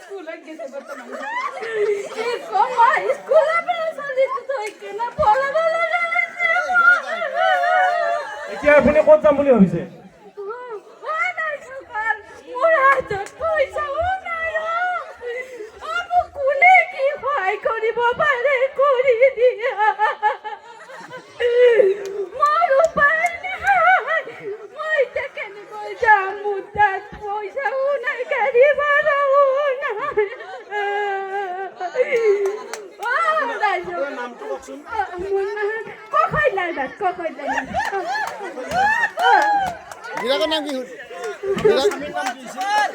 স্কুলে গেছে বর্তমানে এই কমা স্কুলে বেলা চলি তো কেনা পলা বলা এতিয়া আপুনি ক'ত যাম বুলি ভাবিছে মোর হাতত পয়সাও নাই আমি কোনে কি ভয় করিব পারে করি দিয়া মোর উপায় নাই মই কেনে কই যাম মুদাত পয়সাও নাই গাড়ি ভাড়াও নাই আপোনাৰ নামটো কওকচোন কখই লাইবাত গিৰাকৰ নাম কি হ'ল স্বামীৰ নাম কি আছিল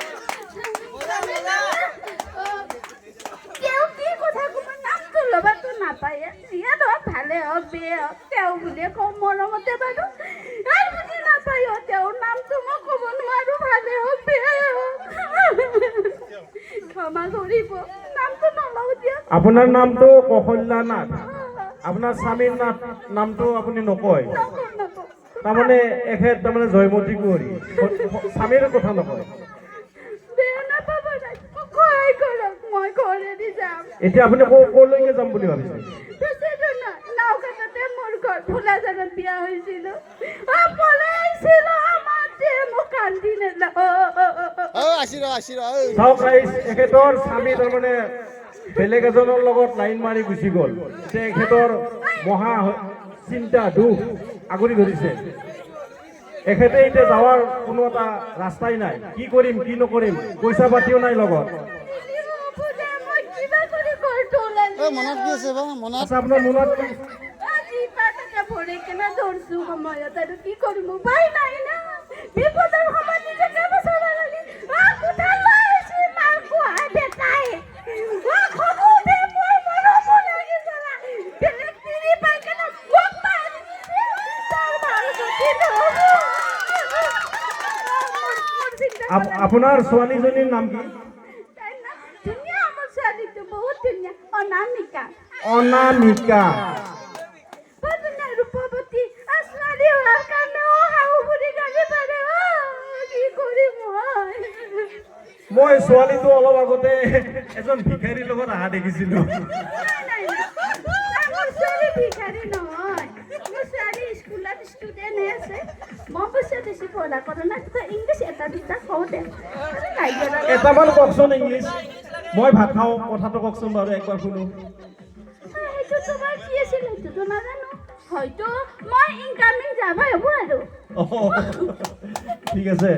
কেউ কি কথা কোনো নামটো ল'বাতো নাপায় যিয়ে ধৰক ভালে হওক বেয়ে হওক তেওঁ বুলিয়ে কওঁ মৰমতে বাৰু আৰু বুজি নাপায় তেওঁৰ নামটো মই ক'ব নোৱাৰোঁ ভালে হওক বেয়াই হওক ক্ষমা কৰিব নামটো নলওঁ দিয়ক আপোনাৰ নামটো কৌশল্যা নাথ আপোনাৰ স্বামীৰ নামটো আপুনি নকয় নকওঁ তাৰমানে এখেত তাৰমানে জয়মতী কুঁৱৰী স্বামীৰ কথা নকয় বেয়া নাপাব নাই সহায় কৰক মই ঘৰেদি যাম এতিয়া আপুনি ক'লৈকে যাম বুলি ভাবিছে বেছিটো নৌকাতে মোৰ ঘৰ ফুলাজানত বিয়া হৈছিল পলাই আহিছিল আমাৰ যে মোক কান্দি নেলা চাওক ৰাইজ এখেতৰ স্বামী তাৰমানে বেলেগ এজনৰ লগত লাইন মাৰি গুচি গ'ল এখেতৰ মহা চিন্তা দুখ আগুৰি ধৰিছে এখেতে এতিয়া যাৱাৰ কোনো এটা ৰাস্তাই নাই কি কৰিম কি নকৰিম পইচা পাতিও নাই লগত মনত কি আছে বা মনত আচ্ছা আপোনাৰ মনত ভৰে কেনা ধৰছু সময়ত আৰু কি কৰিম উপায় নাই না বিপদৰ সময় নিজকে বচাব লাগে কোথায় লাইছি মাৰ কোৱা দেখাই খবৰ দে মই মৰম লাগি চলা বেলেগ তিৰি পাই কেনা মোক পাই তাৰ ভাল গতি নহব আপোনাৰ ছোৱালীজনীৰ নাম কি ধুনীয়া আমাৰ ছোৱালীটো বহুত ধুনীয়া অনামিকা অনামিকা ৰূপৱতী ছোৱালী হোৱাৰ কাৰণে শাহু বুঢ়ী গালি পাৰে কি কৰিম মই ছোৱালীটো অলপ আগতে এজন ভিখাৰীৰ লগত অহা দেখিছিলো মোৰ ছোৱালী ভিখাৰী নহয় মোৰ ছোৱালী স্কুলত ষ্টুডেণ্ট আছে মই পইচা বেছি পঢ়া কৰা নাই ইংলিছ এটা দুটা কওঁ দে এটামান কওকচোন ইংলিছ মই ভাত খাওঁ কথাটো কওকচোন বাৰু একবাৰ শুনো সেইটো তোমাৰ কি আছিল সেইটোতো নাজানো হয়তো মই ইনকামিং যাবা হ'ব আৰু ঠিক আছে